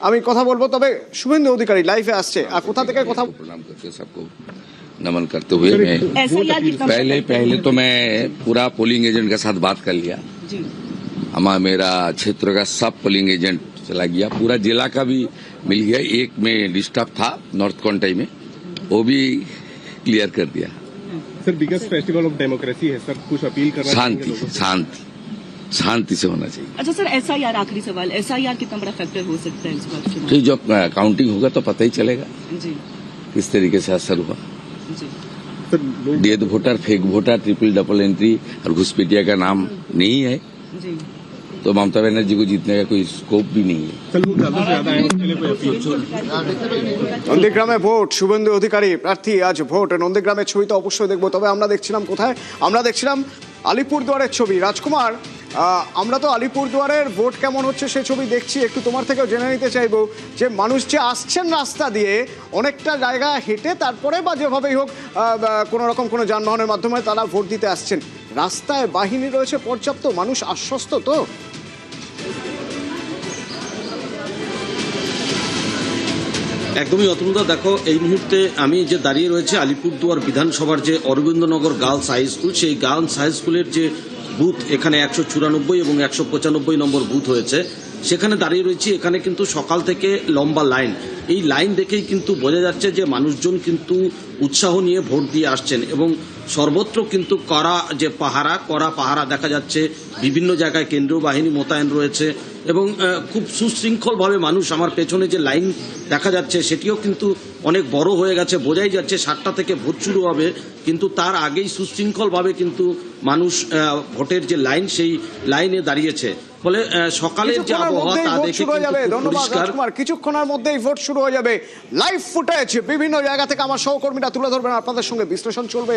আমি কথা বলবো, তবে শুভেন্দু অধিকারী লাইভে আসছে আর কোথা থেকে কথা प्रणाम करके सबको नमन करते हुए मैं पहले तो मैं पूरा पोलिंग एजेंट के साथ बात कर लिया। मेरा क्षेत्र का सब पोलिंग एजेंट चला गया, पूरा जिला का भी मिल गया। एक में डिस्टर्ब था नॉर्थ कोंटाई में, वो भी क्लियर कर दिया। Sir biggest festival of democracy है सर, कुछ अपील करना शांति शांति शांति से होना चाहिए। अच्छा सर, एसआईआर आखिरी सवाल, एसआईआर कितना बड़ा फैक्टर हो सकता है इस बार चुनाव? तो जब काउंटिंग होगा तो पता ही चलेगा जी किस तरीके से असर हुआ। जी death voter, fake voter, triple double entry और घुसपैठिया का नाम नहीं है जी तो ममता बनर्जी को जीतने का कोई स्कोप भी नहीं है। सर लोग ज्यादा से ज्यादा है उसके लिए कोई अपील? নন্দীগ্রামে ভোট, শুভেন্দু অধিকারী প্রার্থী, আজ ভোট। নন্দীগ্রামের ছবি তো অবশ্যই দেখবো, তবে আমরা দেখছিলাম কোথায়? আমরা দেখছিলাম আলিপুরদুয়ারের ছবি। রাজকুমার, আমরা তো আলিপুরদুয়ারের ভোট কেমন হচ্ছে সে ছবি দেখছি, একটু তোমার থেকেও জেনে নিতে চাইবো যে মানুষ যে আসছেন রাস্তা দিয়ে অনেকটা জায়গা হেঁটে, তারপরে বা যেভাবেই হোক কোনো রকম কোনো যানবাহনের মাধ্যমে তারা ভোট দিতে আসছেন। রাস্তায় বাহিনী রয়েছে পর্যাপ্ত, মানুষ আশ্বস্ত তো? একদমই অতনুদা, দেখো এই মুহূর্তে আমি যে দাঁড়িয়ে রয়েছে আলিপুরদুয়ার বিধানসভার যে অরবিন্দনগর গার্লস হাই স্কুল, সেই গার্লস হাই স্কুলের যে বুথ, এখানে 194 এবং 195 নম্বর বুথ হয়েছে, সেখানে দাঁড়িয়ে রয়েছি। এখানে কিন্তু সকাল থেকে লম্বা লাইন, এই লাইন দেখেই কিন্তু বোঝা যাচ্ছে যে মানুষজন কিন্তু উৎসাহ নিয়ে ভোট দিয়ে আসছেন এবং সর্বত্র কিন্তু কড়া পাহারা দেখা যাচ্ছে। বিভিন্ন জায়গায় কেন্দ্রীয় বাহিনী মোতায়েন রয়েছে এবং খুব সুশৃঙ্খলভাবে মানুষ, আমার পেছনে যে লাইন দেখা যাচ্ছে সেটিও কিন্তু অনেক বড় হয়ে গেছে। বোঝাই যাচ্ছে 7টা থেকে ভোট শুরু হবে, কিন্তু তার আগেই সুশৃঙ্খলভাবে কিন্তু মানুষ ভোটের যে লাইন, সেই লাইনে দাঁড়িয়েছে। ফলে সকালের যে আবহাওয়া তা দেখে ধন্যবাদ। কিছুক্ষণের মধ্যেই ভোট শুরু হয়ে যাবে। লাইভ ফুটেজ বিভিন্ন জায়গা থেকে আমার সহকর্মীরা তুলে ধরবেন, আপনাদের সঙ্গে বিশ্লেষণ চলবে।